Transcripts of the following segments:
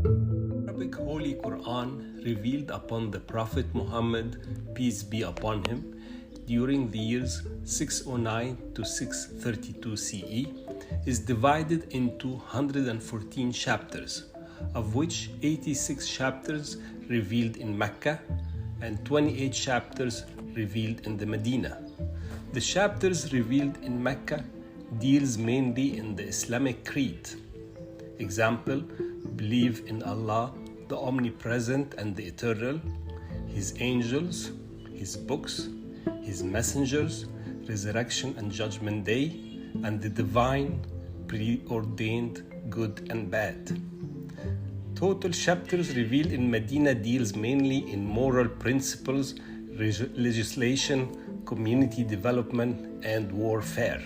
Arabic Holy Quran revealed upon the Prophet Mohammed, peace be upon him, during the years 609 to 632 CE, is divided into 114 chapters, of which 86 chapters revealed in Mecca and 28 chapters revealed in the Madinah. The chapters revealed in Mecca deals mainly in the Islamic Creed. Example, believe in Allah, the Omnipresent and the Eternal, His angels, His books, His messengers, resurrection and judgment day, and the divine, preordained good and bad. Total chapters revealed in Medina deals mainly in moral principles, legislation, community development, and warfare.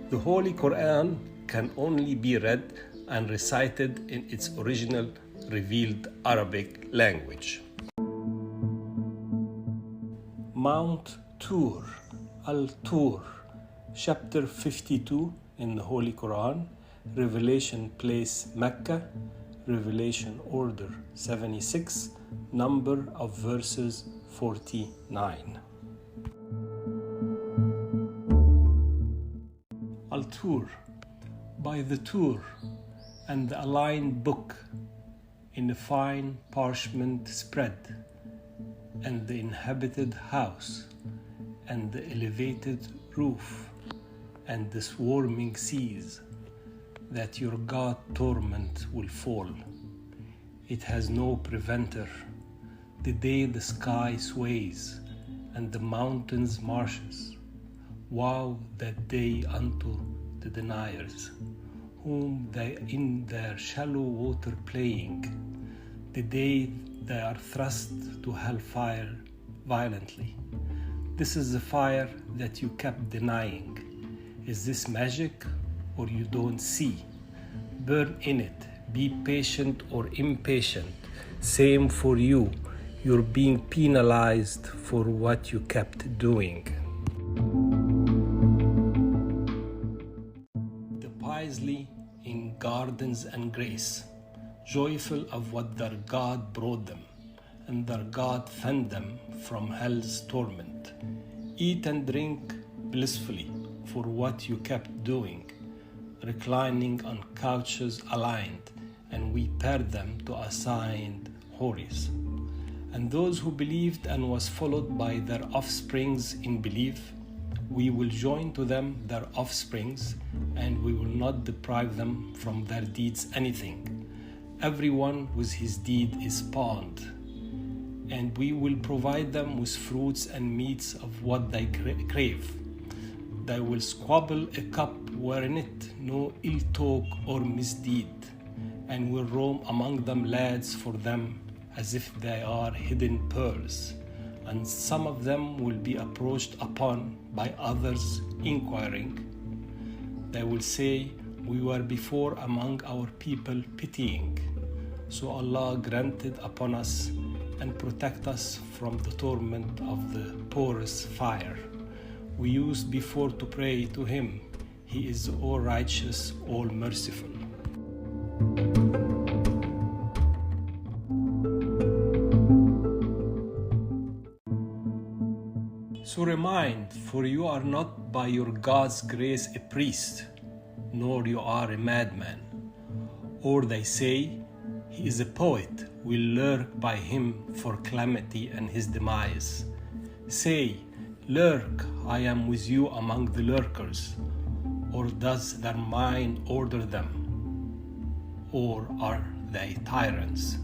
The Holy Quran can only be read and recited in its original revealed Arabic language. Mount Tur, Al-Tur, chapter 52 in the Holy Quran, Revelation place Mecca, Revelation order 76, number of verses 49. Al-Tur, by the Tur and the aligned book in a fine parchment spread, and the inhabited house, and the elevated roof, and the swarming seas, that your God torment will fall. It has no preventer. The day the sky sways, and the mountains marshes. Woe that day unto the deniers, whom they in their shallow water playing, the day they are thrust to hellfire violently. This is the fire that you kept denying. Is this magic, or you don't see? Burn in it, be patient or impatient. Same for you, you're being penalized for what you kept doing. The piously in gardens and grace, joyful of what their God brought them, and their God fend them from hell's torment. Eat and drink blissfully for what you kept doing, reclining on couches aligned, and we paired them to assigned houris. And those who believed and was followed by their offsprings in belief, we will join to them their offsprings, and we will not deprive them from their deeds anything. Everyone with his deed is spawned, and we will provide them with fruits and meats of what they crave. They will squabble a cup wherein it no ill talk or misdeed, and will roam among them lads for them as if they are hidden pearls. And some of them will be approached upon by others inquiring. They will say, we were before among our people pitying. So Allah granted upon us and protect us from the torment of the porous fire. We used before to pray to Him. He is all righteous, all merciful. So remind, for you are not by your God's grace a priest, nor you are a madman. Or they say, he is a poet, will lurk by him for calamity and his demise. Say, lurk, I am with you among the lurkers. Or does their mind order them? Or are they tyrants?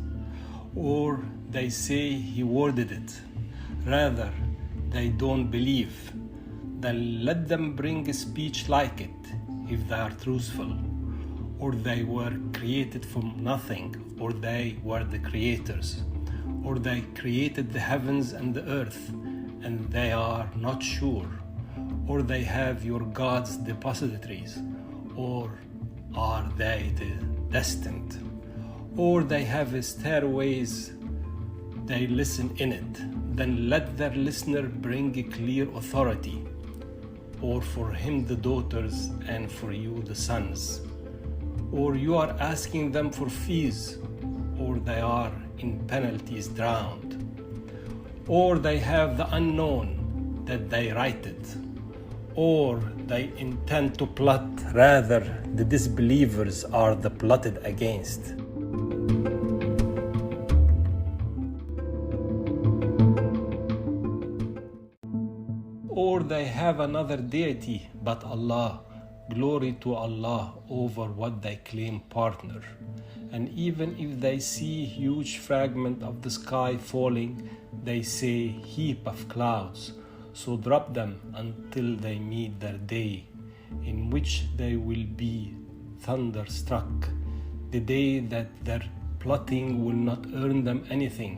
Or they say he worded it. Rather, they don't believe. Then let them bring a speech like it, if they are truthful. Or they were created from nothing, or they were the creators. Or they created the heavens and the earth, and they are not sure. Or they have your God's depositories, or are they the destined? Or they have stairways, they listen in it. Then let their listener bring a clear authority, or for him the daughters, and for you the sons. Or you are asking them for fees, or they are in penalties drowned, or they have the unknown that they righted, or they intend to plot, rather the disbelievers are the plotted against. Or they have another deity but Allah. Glory to Allah over what they claim partner. And even if they see huge fragment of the sky falling, they say heap of clouds. So drop them until they meet their day, in which they will be thunderstruck, the day that their plotting will not earn them anything,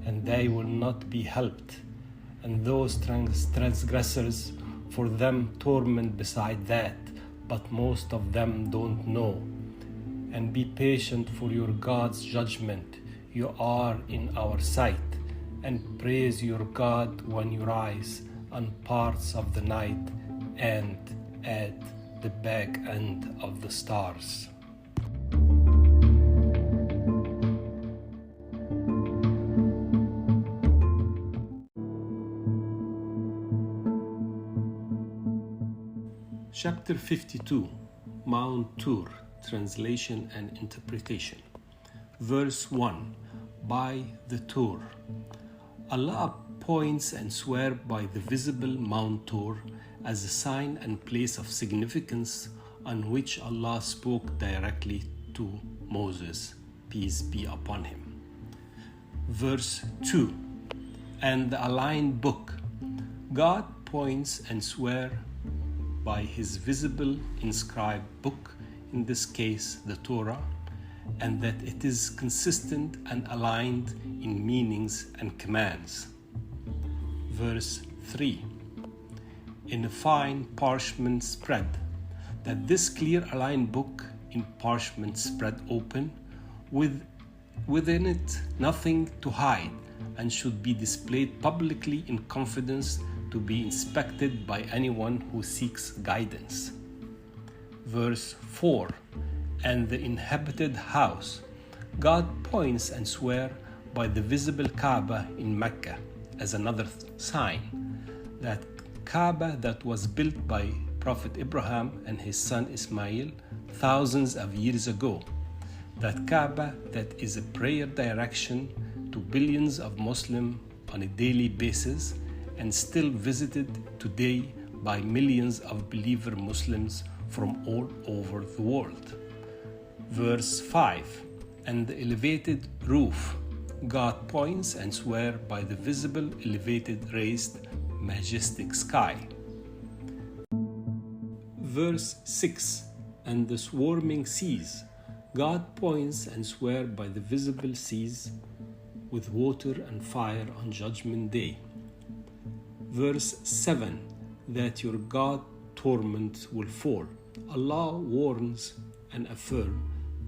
and they will not be helped. And those transgressors, for them torment beside that, but most of them don't know. And be patient for your God's judgment. You are in our sight. And praise your God when you rise on parts of the night and at the back end of the stars. Chapter 52, Mount Tur, Translation and Interpretation. Verse 1, by the Tur. Allah points and swears by the visible Mount Tur as a sign and place of significance on which Allah spoke directly to Moses, peace be upon him. Verse 2, and the aligned book. God points and swears by his visible inscribed book, in this case the Torah, and that it is consistent and aligned in meanings and commands. Verse 3, in a fine parchment spread, that this clear aligned book in parchment spread open, within it nothing to hide, and should be displayed publicly in confidence to be inspected by anyone who seeks guidance. Verse 4, and the inhabited house. God points and swears by the visible Kaaba in Mecca as another sign, that Kaaba that was built by Prophet Abraham and his son Ismail thousands of years ago, that Kaaba that is a prayer direction to billions of Muslims on a daily basis, and still visited today by millions of believer Muslims from all over the world. Verse 5, and the elevated roof. God points and swears by the visible, elevated, raised, majestic sky. Verse 6, and the swarming seas. God points and swears by the visible seas with water and fire on Judgment Day. Verse 7, that your God torment will fall. Allah warns and affirms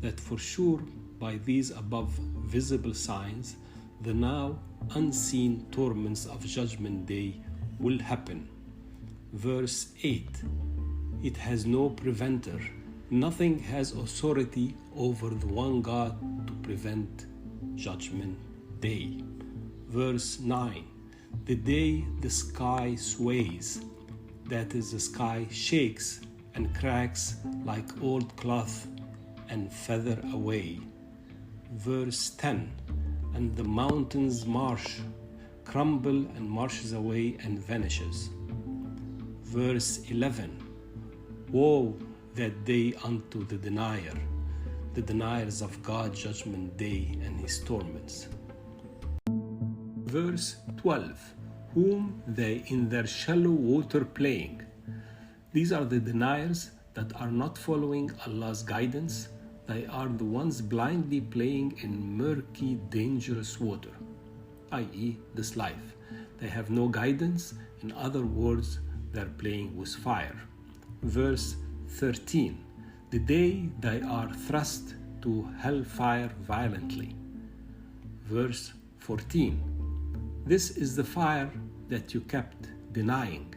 that for sure by these above visible signs, the now unseen torments of Judgment Day will happen. Verse 8, it has no preventer. Nothing has authority over the one God to prevent Judgment Day. Verse 9, the day the sky sways, that is, the sky shakes and cracks like old cloth and feather away. Verse 10, and the mountains crumble and marshes away and vanishes. Verse 11, woe that day unto the deniers of God's Judgment Day and his torments. Verse 12, whom they in their shallow water playing. These are the deniers that are not following Allah's guidance. They are the ones blindly playing in murky, dangerous water, i.e. this life. They have no guidance. In other words, they're playing with fire. Verse 13, the day they are thrust to hellfire violently. Verse 14, this is the fire that you kept denying.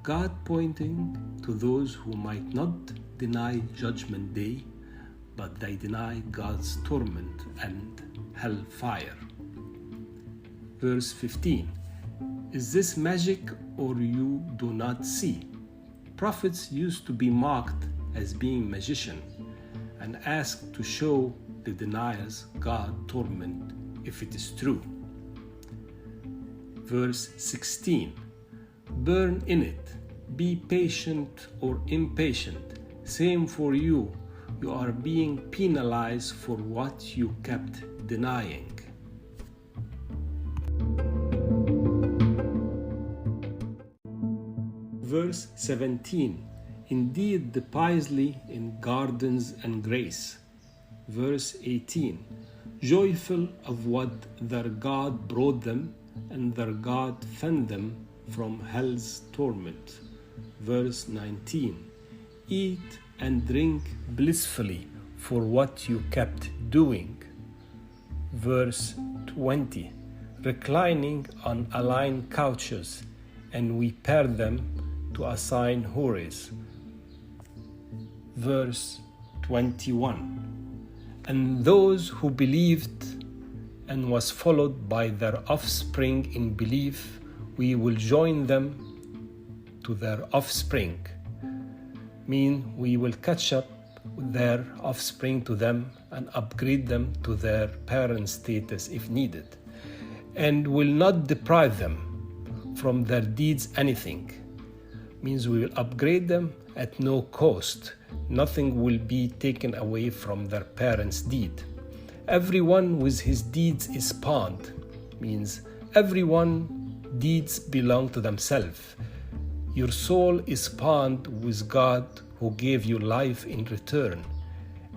God pointing to those who might not deny Judgment Day, but they deny God's torment and hellfire. Verse 15. Is this magic or you do not see? Prophets used to be mocked as being magicians and asked to show the deniers God torment if it is true. Verse 16. Burn in it, be patient or impatient. Same for you, you are being penalized for what you kept denying. Verse 17. Indeed, the piously in gardens and grace. Verse 18. Joyful of what their God brought them, and their God fend them from hell's torment. Verse 19. Eat and drink blissfully for what you kept doing. Verse 20. Reclining on aligned couches, and we paired them to assign houris. Verse 21. And those who believed and was followed by their offspring in belief, we will join them to their offspring. Mean we will catch up their offspring to them and upgrade them to their parent status if needed, and will not deprive them from their deeds anything. Means we will upgrade them at no cost. Nothing will be taken away from their parents' deed. Everyone with his deeds is pawned. Means everyone deeds belong to themselves. Your soul is pawned with God who gave you life in return,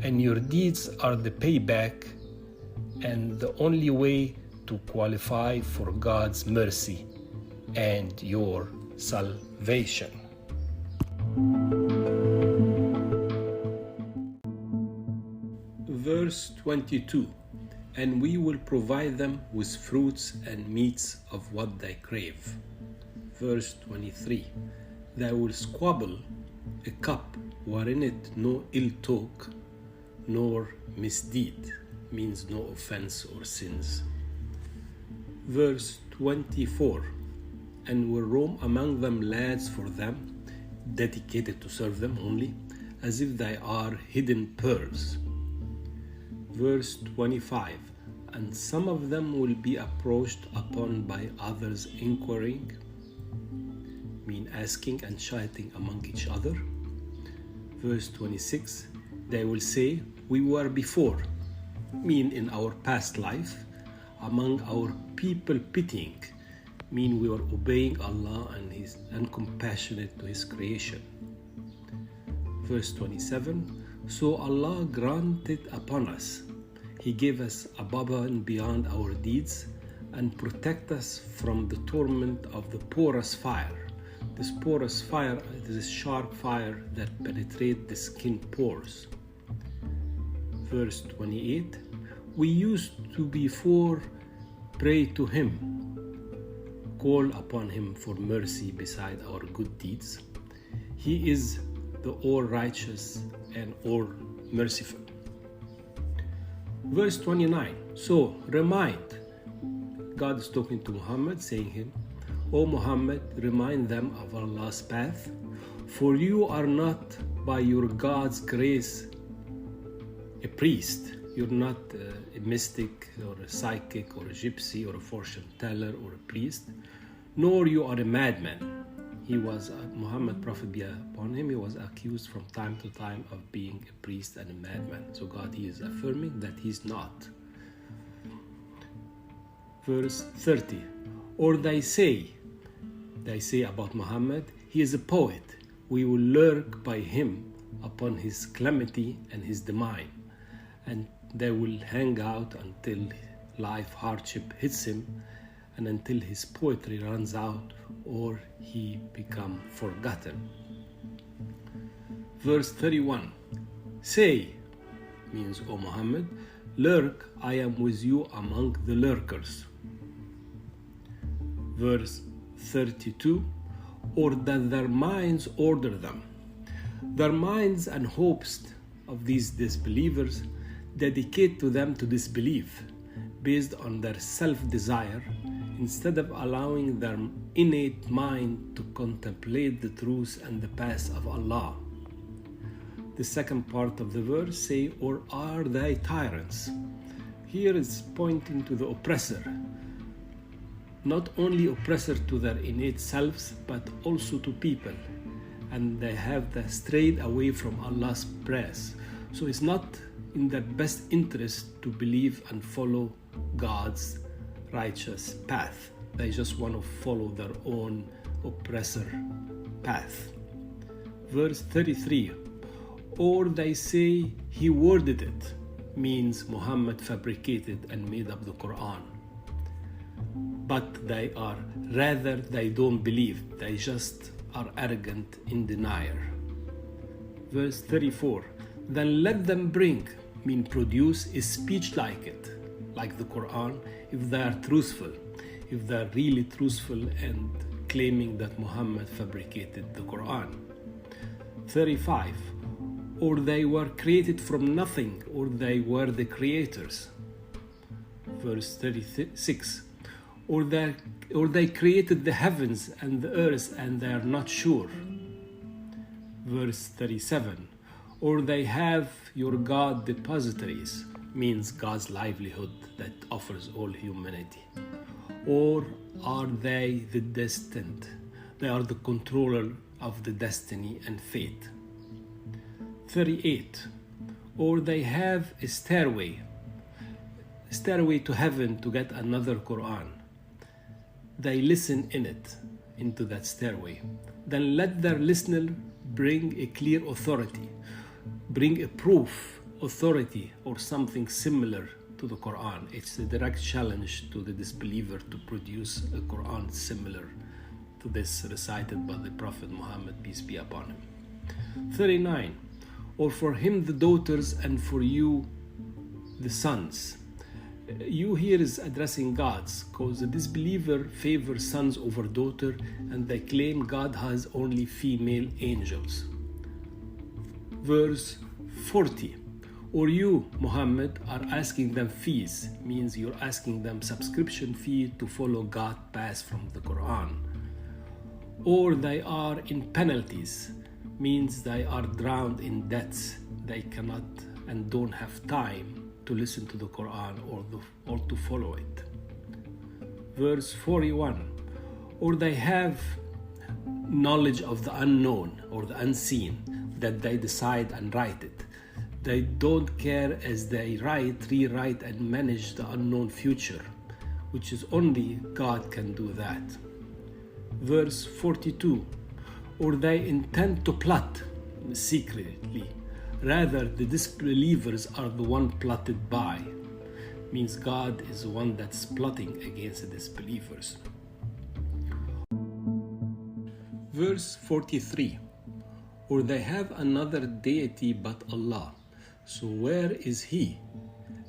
and your deeds are the payback and the only way to qualify for God's mercy and your salvation. Verse 22. And we will provide them with fruits and meats of what they crave. Verse 23. They will squabble a cup wherein it no ill talk nor misdeed, means no offense or sins. Verse 24. And will roam among them lads for them, dedicated to serve them only, as if they are hidden pearls. Verse 25. And some of them will be approached upon by others inquiring, mean asking and chiding among each other. Verse 26. They will say, we were before, mean in our past life, among our people pitying, mean we were obeying Allah and compassionate to His creation. Verse 27. So Allah granted upon us, He gave us above and beyond our deeds, and protect us from the torment of the porous fire. This porous fire is a sharp fire that penetrates the skin pores. Verse 28. We used to before pray to Him, call upon Him for mercy beside our good deeds. He is the all-righteous and all-merciful. Verse 29. So remind, God is talking to Muhammad, saying him, O Muhammad, remind them of Allah's path, for you are not by your God's grace a priest. You're not a mystic or a psychic or a gypsy or a fortune teller or a priest, nor you are a madman. He was, Muhammad, Prophet be upon him, he was accused from time to time of being a priest and a madman. So God, He is affirming that he's not. Verse 30. Or they say about Muhammad, he is a poet. We will lurk by him upon his calamity and his demise, and they will hang out until life hardship hits him and until his poetry runs out or he become forgotten. Verse 31. Say, means, O Muhammad, lurk, I am with you among the lurkers. Verse 32. Or that their minds order them. Their minds and hopes of these disbelievers dedicate to them to disbelief, based on their self-desire, instead of allowing their innate mind to contemplate the truth and the path of Allah. The second part of the verse say, or are they tyrants? Here is pointing to the oppressor. Not only oppressor to their innate selves, but also to people. And they have strayed away from Allah's prayers. So it's not in their best interest to believe and follow God's righteous path. They just want to follow their own oppressor path. Verse 33, or they say he worded it, means Muhammad fabricated and made up the Quran. But they don't believe, they just are arrogant in denial. Verse 34, then let them bring, mean produce, a speech like it, like the Quran, if they are truthful, if they are really truthful and claiming that Muhammad fabricated the Quran. 35, or they were created from nothing, or they were the creators. Verse 36, or they created the heavens and the earth and they are not sure. Verse 37, or they have your God depositories, means God's livelihood that offers all humanity. Or are they the destined? They are the controller of the destiny and fate. 38, or they have a stairway to heaven to get another Quran. They listen in it, into that stairway. Then let their listener bring a clear authority, bring a proof, authority, or something similar to the Quran. It's a direct challenge to the disbeliever to produce a Quran similar to this recited by the Prophet Mohammed, peace be upon him. 39, or for him the daughters and for you the sons. You here is addressing gods, because the disbeliever favors sons over daughter, and they claim God has only female angels. Verse 40, or you, Muhammad, are asking them fees, means you're asking them subscription fee to follow God's path from the Quran. Or they are in penalties, means they are drowned in debts, they cannot and don't have time to listen to the Quran or to follow it. Verse 41, or they have knowledge of the unknown or the unseen, that they decide and write it. They don't care as they rewrite and manage the unknown future, which is only God can do that. Verse 42, or they intend to plot secretly. Rather, the disbelievers are the one plotted by. Means God is the one that's plotting against the disbelievers. Verse 43, or they have another deity but Allah. So where is He?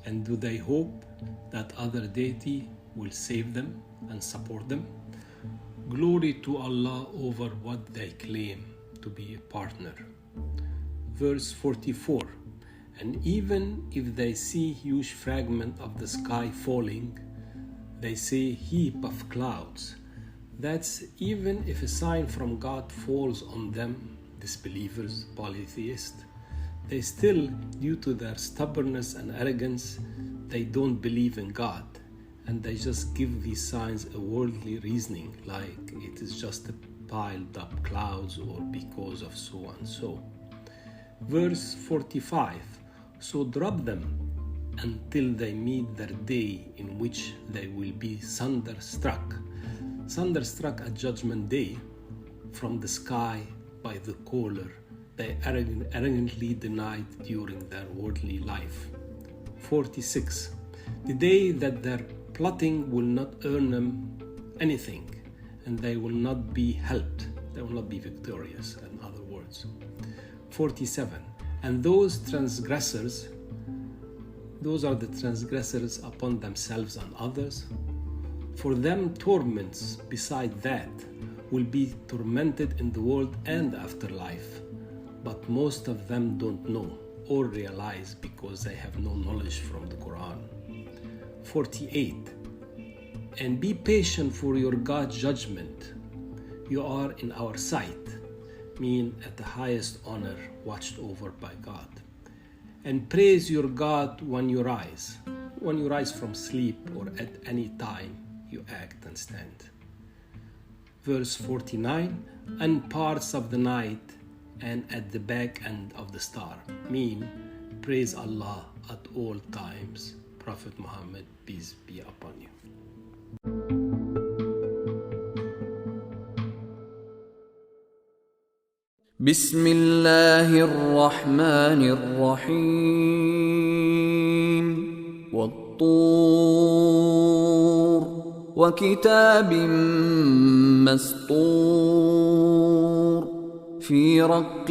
And do they hope that other deity will save them and support them? Glory to Allah over what they claim to be a partner. Verse 44, and even if they see huge fragment of the sky falling, they say heap of clouds. That's even if a sign from God falls on them, disbelievers, polytheists, they still, due to their stubbornness and arrogance, they don't believe in God, and they just give these signs a worldly reasoning, like it is just a piled up clouds or because of so and so. Verse 45, so drop them until they meet their day in which they will be thunderstruck at judgment day from the sky by the caller they arrogantly denied during their worldly life. 46, the day that their plotting will not earn them anything, and they will not be helped, they will not be victorious, in other words. 47, and those are the transgressors upon themselves and others. For them torments beside that will be tormented in the world and afterlife, but most of them don't know or realize because they have no knowledge from the Quran. 48. And be patient for your God's judgment. You are in our sight, mean at the highest honor, watched over by God. And praise your God when you rise from sleep, or at any time you act and stand. Verse 49, and parts of the night and at the back end of the star, mean praise Allah at all times. Prophet Muhammad, peace be upon you. بسم الله الرحمن الرحيم والطور وكتاب مسطور في رق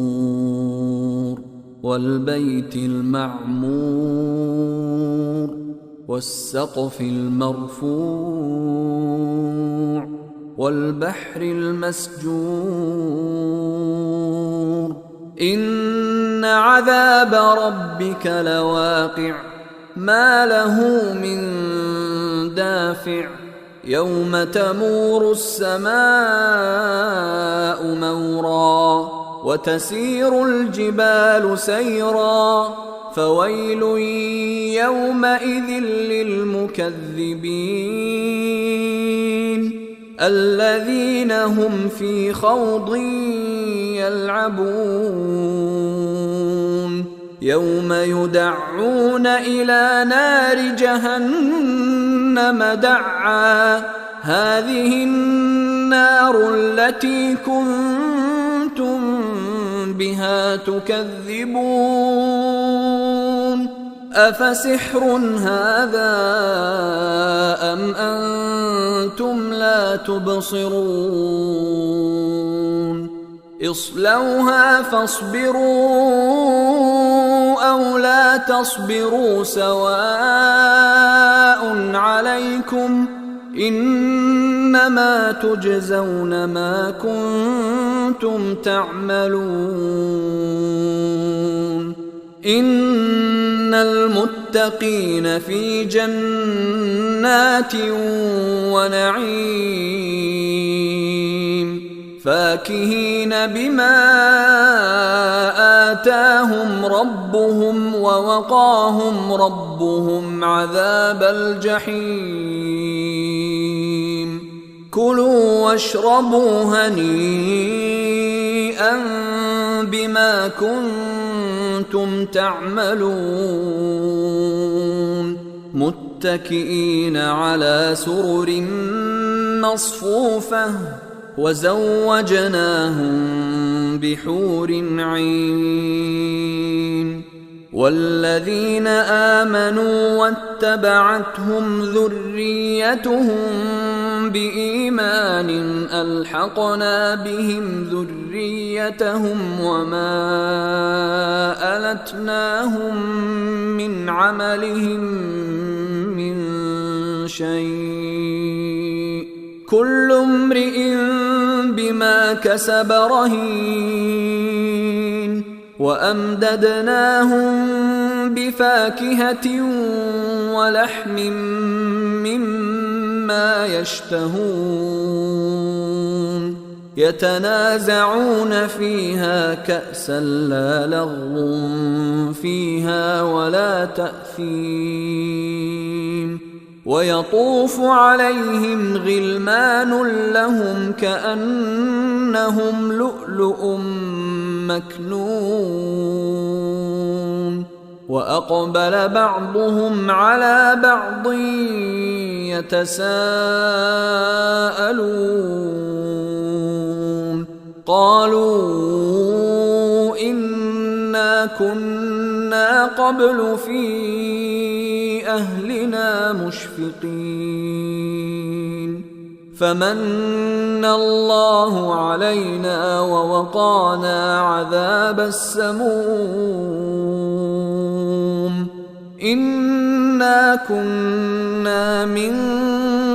منشور والبيت المعمور والسقف المرفوع والبحر المسجور إن عذاب ربك لواقع ما له من دافع يوم تمور السماء مورا وتسير الجبال سيرا فويل يومئذ للمكذبين الذين هم في خوض يلعبون يوم يدعون إلى نار جهنم دعا هذه النار التي كنتم بها تكذبون أفسحر هذا أم أنتم لا تبصرون اصلوها فاصبروا أو لا تصبروا سواء عليكم إنما تجزون ما كنتم تعملون إن المتقين في جنات ونعيم فاكهين بما آتاهم ربهم ووقاهم ربهم عذاب الجحيم كلوا واشربوا هنيئا بما كنتم تعملون متكئين على سرر مصفوفة وزوجناهم بحور عين والذين آمنوا واتبعتهم ذريتهم بإيمان ألحقنا بهم ذريتهم وما ألتناهم من عملهم من شيء كل امرئ بما كسب رهين وأمددناهم بفاكهة ولحم مما يشتهون يتنازعون فيها كأسا لا لغو فيها ولا تأثيم ويطوف عليهم غلمان لهم كأنهم لؤلؤ مكنون وأقبل بعضهم على بعض يتساءلون قالوا إنا كنا قبل في أهلنا مشفقين فمن الله علينا ووقانا عذاب السموم إنا كنا من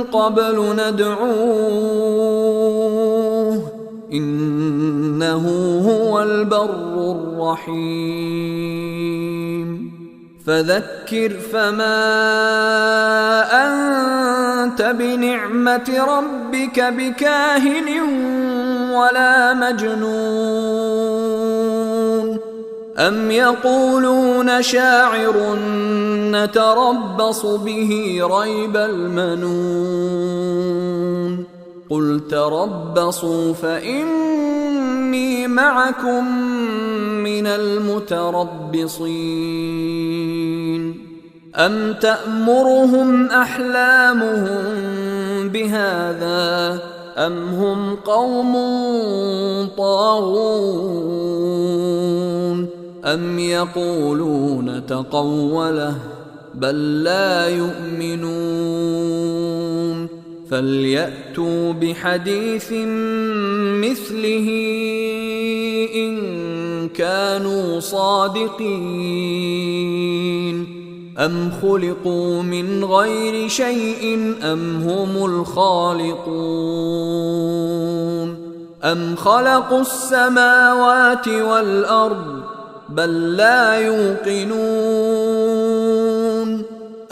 قبل ندعوه إنه هو البر الرحيم فذكر فما أنت بنعمة ربك بكاهن ولا مجنون أم يقولون شاعر نتربص به ريب المنون قل تربصوا فإني معكم من المتربصين أم تأمرهم أحلامهم بهذا أم هم قوم طاغون أم يقولون تقوله بل لا يؤمنون فليأتوا بحديث مثله إن كانوا صادقين أم خلقوا من غير شيء أم هم الخالقون أم خلقوا السماوات والأرض بل لا يوقنون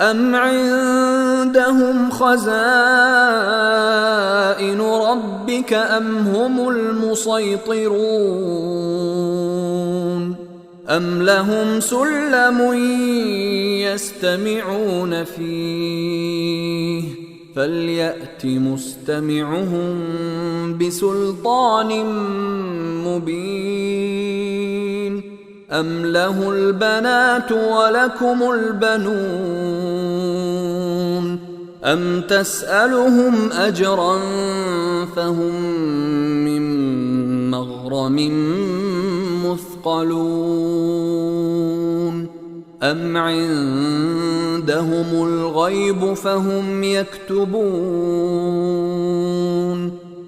أم عندهم خزائن ربك أم هم المسيطرون أم لهم سلم يستمعون فيه فليأت مستمعهم بسلطان مبين أم له البنات ولكم البنون أم تسألهم أجرا فهم من مغرم مثقلون أم عندهم الغيب فهم يكتبون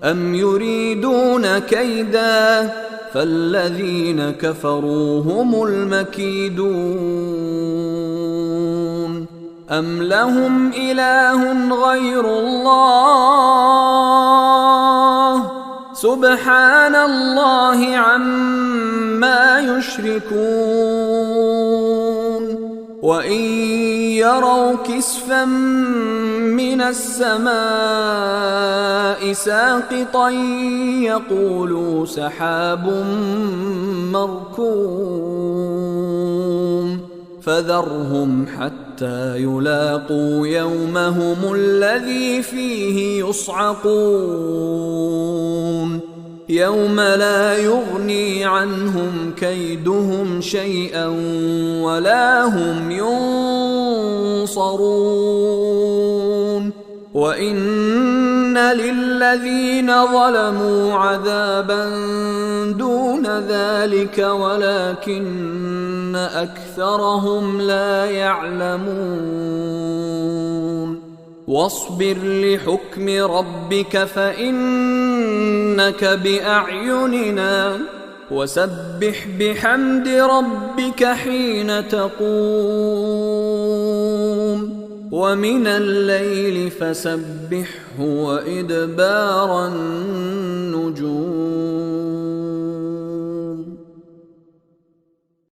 أم يريدون كيدا فالذين كفروا هم المكيدون أم لهم إله غير الله سبحان الله عما يشركون وإن يروا كسفا من السماء ساقطا يقولوا سحاب مركوم فذرهم حتى يلاقوا يومهم الذي فيه يصعقون يوم لا يغني عنهم كيدهم شيئا ولا هم ينصرون وإن للذين ظلموا عذابا دون ذلك ولكن أكثرهم لا يعلمون واصبر لحكم ربك فإنك بأعيننا وسبح بحمد ربك حين تقوم ومن الليل فسبحه وإدبار النجوم